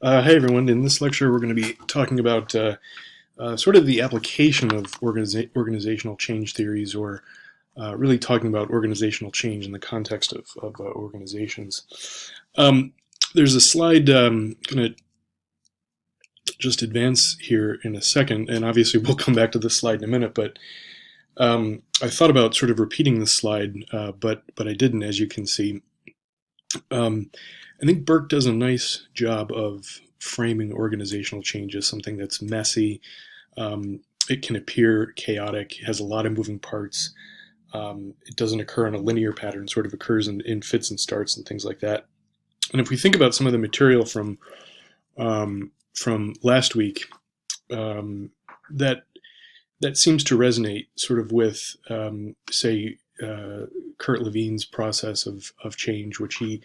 Hey everyone, in this lecture we're going to be talking about sort of the application of organizational change theories, or really talking about organizational change in the context of organizations. There's a slide I'm going to just advance here in a second, and obviously we'll come back to this slide in a minute, but I thought about sort of repeating this slide, but I didn't, as you can see. I think Burke does a nice job of framing organizational change as something that's messy. It can appear chaotic, has a lot of moving parts. It doesn't occur in a linear pattern, sort of occurs in fits and starts and things like that. And if we think about some of the material from last week, that seems to resonate sort of with, say, Kurt Levine's process of change, which he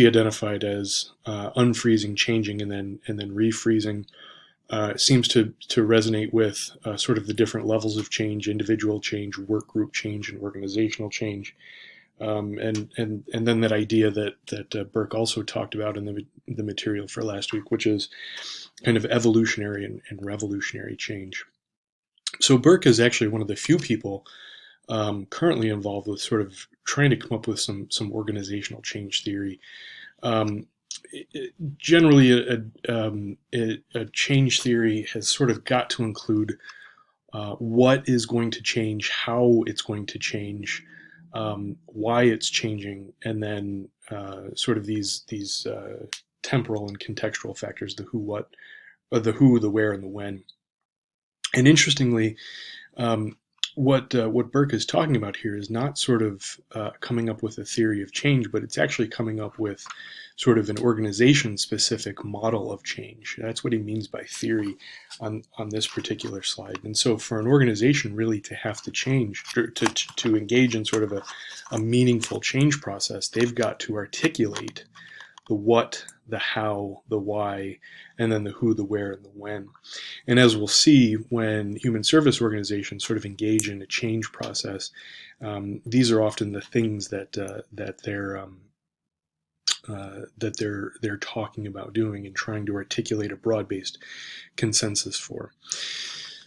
identified as unfreezing, changing, and then refreezing. Seems to resonate with sort of the different levels of change: individual change, work group change, and organizational change. And then that idea that Burke also talked about in the material for last week, which is kind of evolutionary and revolutionary change. So Burke is actually one of the few people currently involved with sort of trying to come up with some organizational change theory. Generally, a change theory has sort of got to include what is going to change, how it's going to change, why it's changing, and then sort of these temporal and contextual factors: the who, what, the who, the where, and the when. And interestingly, what Burke is talking about here is not sort of coming up with a theory of change, but it's actually coming up with sort of an organization-specific model of change. That's what he means by theory on this particular slide. And so for an organization really to have to change, to engage in sort of a meaningful change process, they've got to articulate the what, the how, the why, and then the who, the where, and the when. And as we'll see, when human service organizations sort of engage in a change process, these are often the things that they're talking about doing and trying to articulate a broad-based consensus for.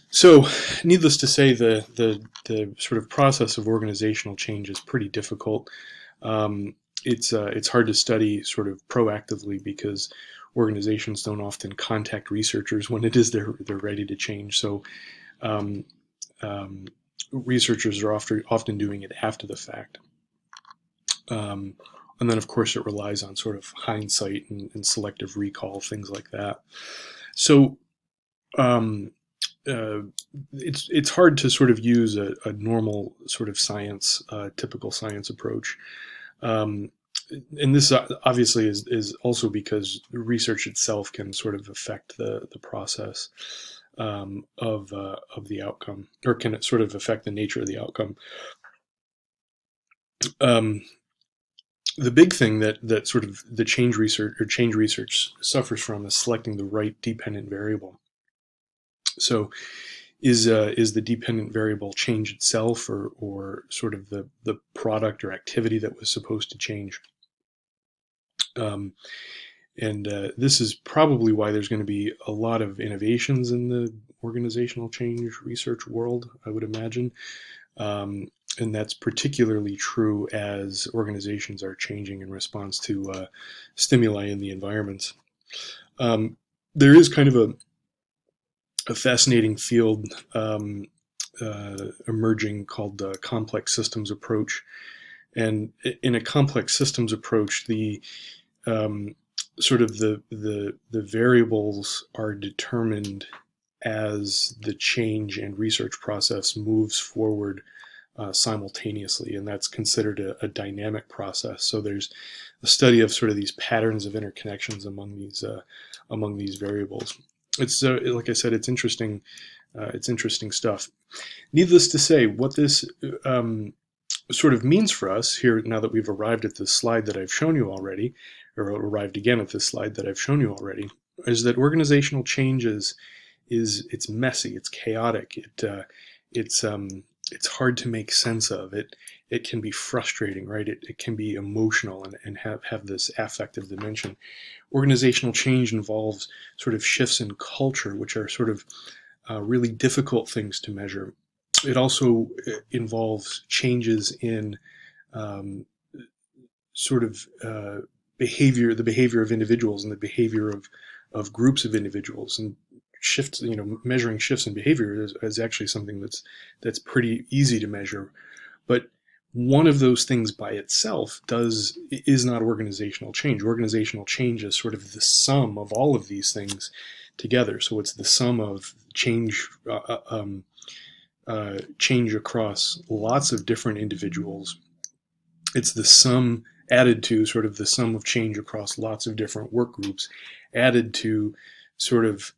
So, needless to say, the sort of process of organizational change is pretty difficult. It's hard to study sort of proactively because organizations don't often contact researchers when it is they're ready to change. So researchers are often doing it after the fact. And then, of course, it relies on sort of hindsight and selective recall, things like that. So it's hard to sort of use a normal sort of science, typical science approach. And this obviously is also because research itself can sort of affect the process of the outcome, or can it sort of affect the nature of the outcome. The big thing that sort of the change research suffers from is selecting the right dependent variable. So is the dependent variable change itself, or sort of the product or activity that was supposed to change? And this is probably why there's going to be a lot of innovations in the organizational change research world, I would imagine. And that's particularly true as organizations are changing in response to stimuli in the environments. There is kind of a fascinating field emerging called the complex systems approach. And in a complex systems approach, the sort of the variables are determined as the change and research process moves forward simultaneously, and that's considered a dynamic process. So there's a study of sort of these patterns of interconnections among these variables. It's like I said, it's interesting. It's interesting stuff. Needless to say, what this sort of means for us here, now that we've arrived at this slide that I've shown you already, or arrived again at this slide that I've shown you already, is that organizational change it's messy, it's chaotic, it's hard to make sense of. It can be frustrating, right? It can be emotional and have this affective dimension. Organizational change involves sort of shifts in culture, which are sort of really difficult things to measure. It also involves changes in um, sort of behavior, the behavior of individuals and the behavior of groups of individuals. And shifts, measuring shifts in behavior is actually something that's pretty easy to measure. But one of those things by itself is not organizational change. Organizational change is sort of the sum of all of these things together. So it's the sum of change across lots of different individuals. It's the sum added to sort of the sum of change across lots of different work groups, added to sort of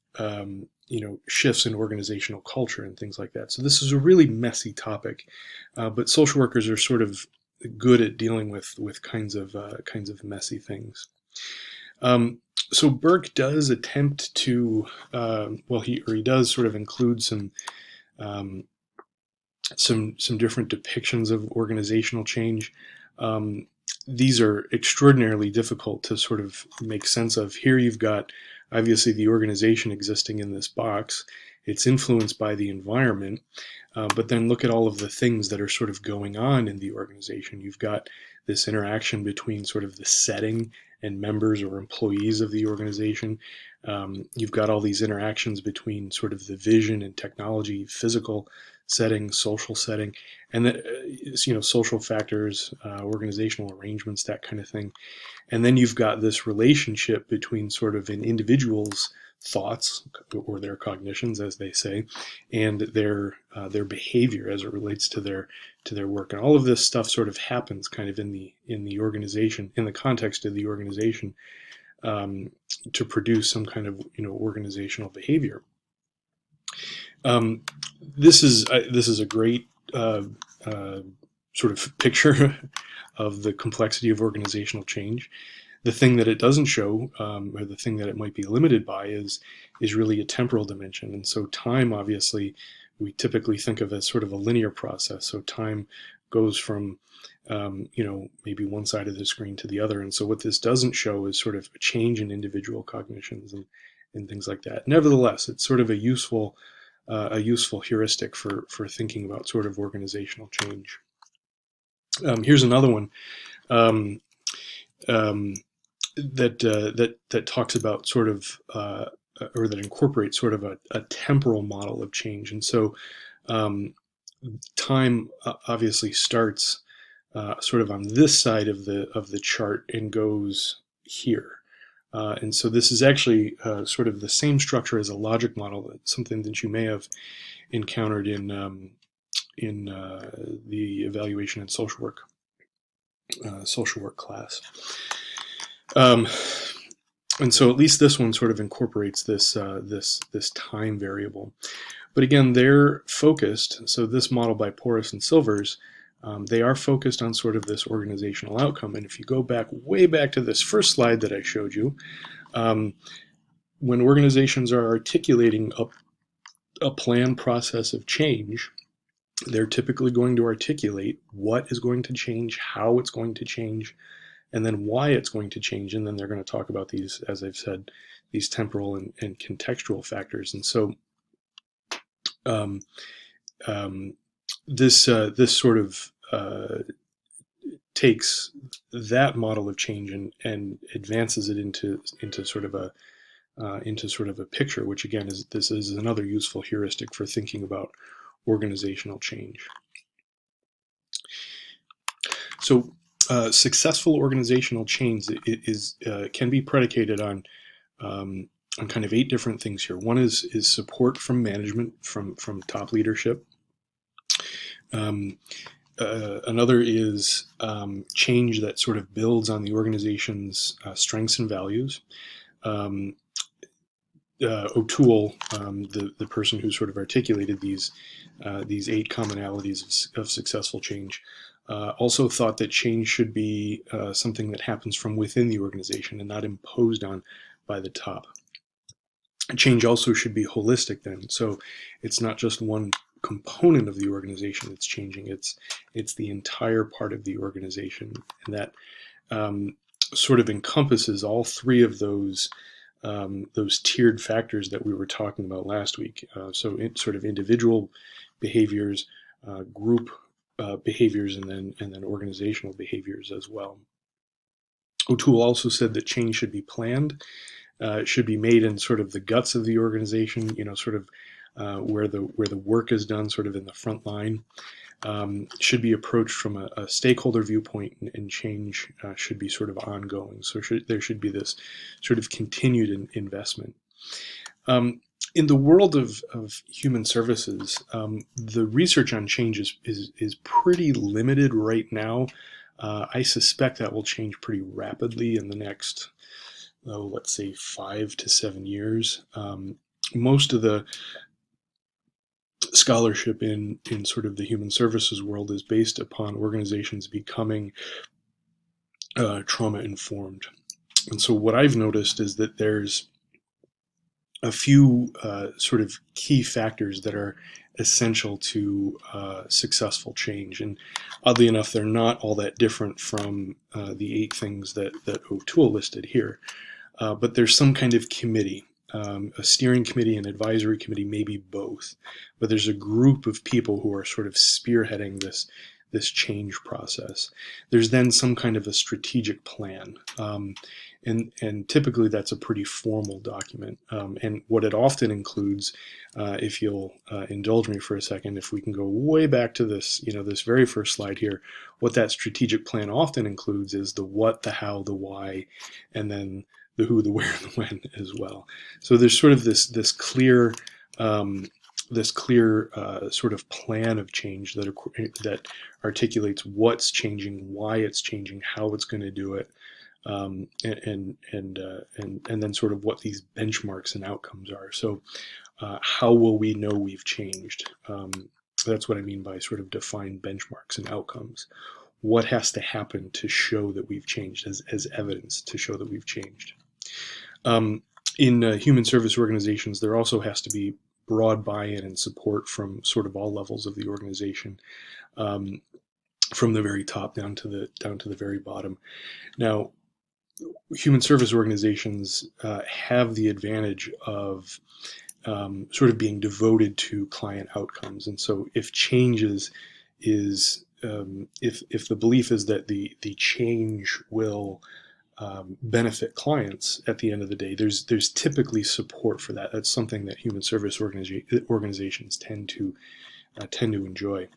shifts in organizational culture and things like that. So this is a really messy topic, but social workers are sort of good at dealing with kinds of messy things. So Burke does attempt to, he does sort of include um, some different depictions of organizational change. These are extraordinarily difficult to sort of make sense of. Here you've got obviously the organization existing in this box. It's influenced by the environment, but then look at all of the things that are sort of going on in the organization. You've got this interaction between sort of the setting and members or employees of the organization. You've got all these interactions between sort of the vision and technology, physical setting, social setting, and the, social factors, organizational arrangements, that kind of thing. And then you've got this relationship between sort of an individual's thoughts or their cognitions, as they say, and their behavior as it relates to their work. And all of this stuff sort of happens kind of in the organization, in the context of the organization, to produce some kind of organizational behavior. This is a great sort of picture of the complexity of organizational change. The thing that it doesn't show, or the thing that it might be limited by, is really a temporal dimension. And so time, obviously, we typically think of as sort of a linear process. So time goes from maybe one side of the screen to the other. And so what this doesn't show is sort of a change in individual cognitions and things like that. Nevertheless, it's sort of a useful heuristic for thinking about sort of organizational change. Here's another one that talks about sort of or that incorporates sort of a temporal model of change. And so time obviously starts sort of on this side of the chart and goes here. And so this is actually sort of the same structure as a logic model, something that you may have encountered in the evaluation and social work class. And so at least this one sort of incorporates this time variable. But again, they're focused. So this model by Porras and Silvers, they are focused on sort of this organizational outcome. And if you go way back to this first slide that I showed you, when organizations are articulating a planned process of change, they're typically going to articulate what is going to change, how it's going to change, and then why it's going to change. And then they're going to talk about these, as I've said, these temporal and contextual factors. And so this sort of takes that model of change and advances it into sort of a picture, which again this is another useful heuristic for thinking about organizational change. So successful organizational change can be predicated on kind of 8 different things here. One is support from management, from top leadership. Another is change that sort of builds on the organization's strengths and values. O'Toole, the person who sort of articulated these 8 commonalities of successful change, also thought that change should be something that happens from within the organization and not imposed on by the top. Change also should be holistic then, so it's not just one component of the organization that's changing. It's the entire part of the organization, and that sort of encompasses all three of those tiered factors that we were talking about last week. So sort of individual behaviors, group behaviors, and then organizational behaviors as well. O'Toole also said that change should be planned. It should be made in sort of the guts of the organization, sort of where the work is done, sort of in the front line. Should be approached from a stakeholder viewpoint, and change should be sort of ongoing. So there should be this sort of continued investment. In the world of human services, the research on change is pretty limited right now. I suspect that will change pretty rapidly in the next, let's say, 5 to 7 years. Most of the scholarship in sort of the human services world is based upon organizations becoming trauma informed. And so what I've noticed is that there's a few sort of key factors that are essential to successful change. And oddly enough, they're not all that different from the 8 things that O'Toole listed here. But there's some kind of committee, a steering committee, an advisory committee, maybe both. But there's a group of people who are sort of spearheading this change process. There's then some kind of a strategic plan. And typically that's a pretty formal document. And what it often includes, if you'll indulge me for a second, if we can go way back to this, this very first slide here, what that strategic plan often includes is the what, the how, the why, and then the who, the where, and the when as well. So there's sort of this clear sort of plan of change that articulates what's changing, why it's changing, how it's going to do it, and then sort of what these benchmarks and outcomes are. So how will we know we've changed? That's what I mean by sort of defined benchmarks and outcomes. What has to happen to show that we've changed, as evidence to show that we've changed? In human service organizations, there also has to be broad buy-in and support from sort of all levels of the organization, from the very top down to the very bottom. Now, human service organizations have the advantage of sort of being devoted to client outcomes, and so if changes is if the belief is that the change will benefit clients at the end of the day, there's typically support for that. That's something that human service organizations tend to enjoy.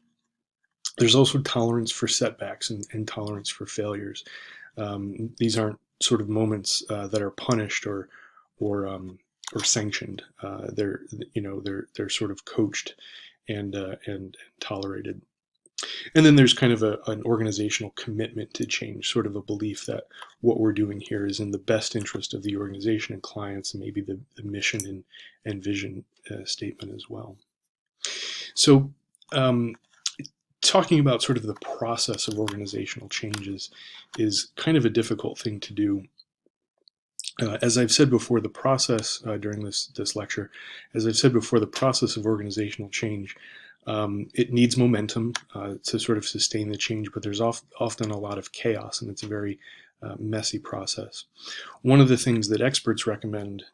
There's also tolerance for setbacks and tolerance for failures. These aren't sort of moments that are punished or sanctioned. They're sort of coached and tolerated. And then there's kind of an organizational commitment to change, sort of a belief that what we're doing here is in the best interest of the organization and clients, and maybe the mission and vision statement as well. So talking about sort of the process of organizational changes is kind of a difficult thing to do. As I've said before, the process during this lecture, as I've said before, the process of organizational change, it needs momentum to sort of sustain the change, but there's often a lot of chaos, and it's a very messy process. One of the things that experts recommend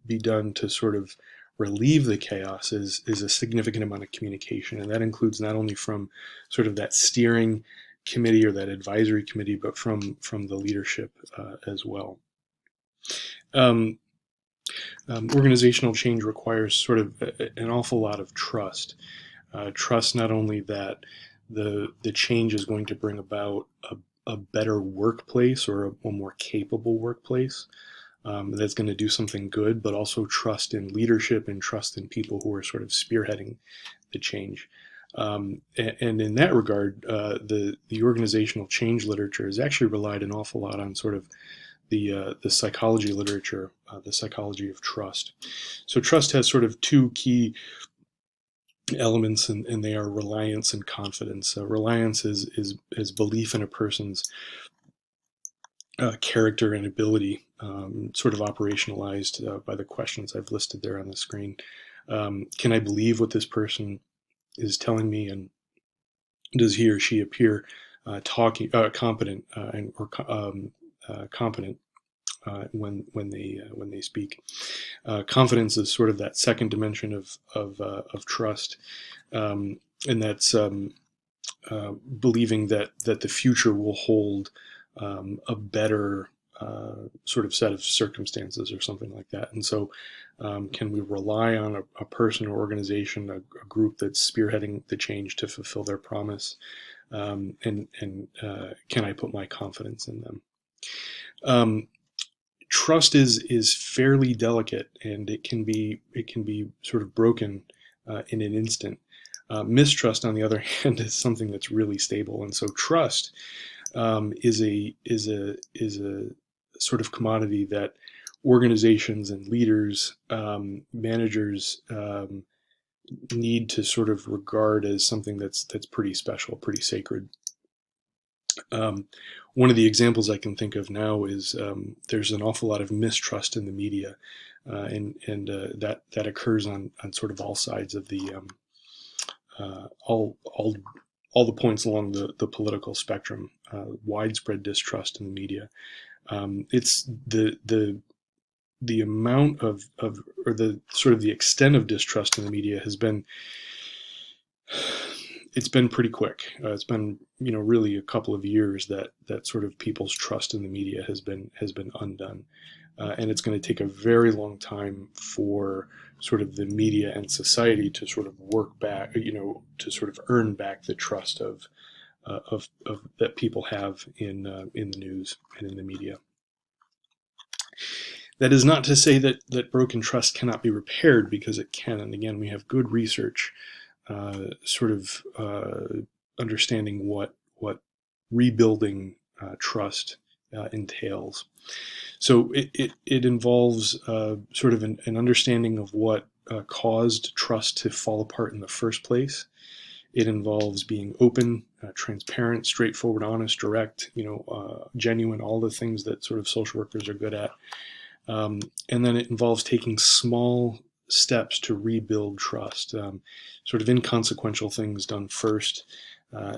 be done to sort of relieve the chaos is a significant amount of communication, and that includes not only from sort of that steering committee or that advisory committee, but from the leadership as well. Organizational change requires sort of an awful lot of trust. Trust not only that the change is going to bring about a better workplace or a more capable workplace that's going to do something good, but also trust in leadership and trust in people who are sort of spearheading the change. And in that regard, the organizational change literature has actually relied an awful lot on sort of the psychology literature, the psychology of trust. So trust has sort of 2 key elements, and they are reliance and confidence. Reliance is belief in a person's character and ability, sort of operationalized by the questions I've listed there on the screen. Can I believe what this person is telling me, and does he or she appear competent competent when they speak? Confidence is sort of that second dimension of trust, and that's believing that the future will hold a better sort of set of circumstances or something like that. And so, can we rely on a person or organization, a group that's spearheading the change to fulfill their promise? And can I put my confidence in them? Trust is fairly delicate, and it can be sort of broken in an instant. Mistrust, on the other hand, is something that's really stable, and so trust is a sort of commodity that organizations and leaders, managers, need to sort of regard as something that's pretty special, pretty sacred. Um, One of the examples I can think of now is there's an awful lot of mistrust in the media, and that occurs on sort of all sides of the all the points along the political spectrum. Widespread distrust in the media. It's the amount of or the sort of the extent of distrust in the media has been it's been pretty quick. It's been really a couple of years that sort of people's trust in the media has been undone, and it's going to take a very long time for sort of the media and society to sort of work back, to sort of earn back the trust of that people have in the news and in the media. That is not to say that broken trust cannot be repaired, because it can. And again, we have good research sort of understanding what rebuilding trust entails. So it involves sort of an understanding of what caused trust to fall apart in the first place. It involves being open, transparent, straightforward, honest, direct, genuine, all the things that sort of social workers are good at. And then it involves taking small steps to rebuild trust, sort of inconsequential things done first,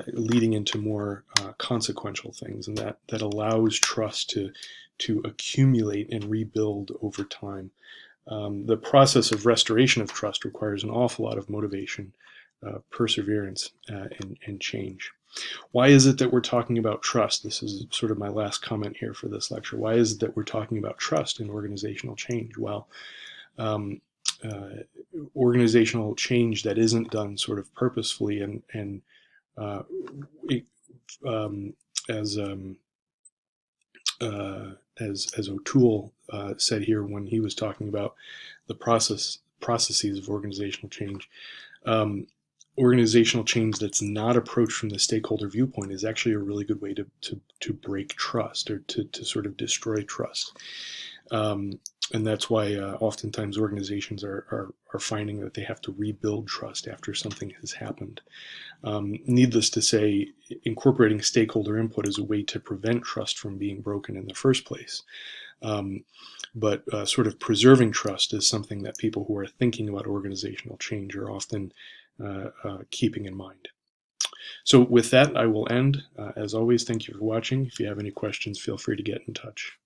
leading into more consequential things, and that allows trust to accumulate and rebuild over time. The process of restoration of trust requires an awful lot of motivation, perseverance, and change. Why is it that we're talking about trust? This is sort of my last comment here for this lecture. Why is it that we're talking about trust in organizational change? Well, um, organizational change that isn't done sort of purposefully and it, um, as um, as O'Toole said here when he was talking about the processes of organizational change. Um, Organizational change that's not approached from the stakeholder viewpoint is actually a really good way to break trust, or to sort of destroy trust. And that's why oftentimes organizations are finding that they have to rebuild trust after something has happened. Needless to say, incorporating stakeholder input is a way to prevent trust from being broken in the first place. But sort of preserving trust is something that people who are thinking about organizational change are often keeping in mind. So with that, I will end. As always, thank you for watching. If you have any questions, feel free to get in touch.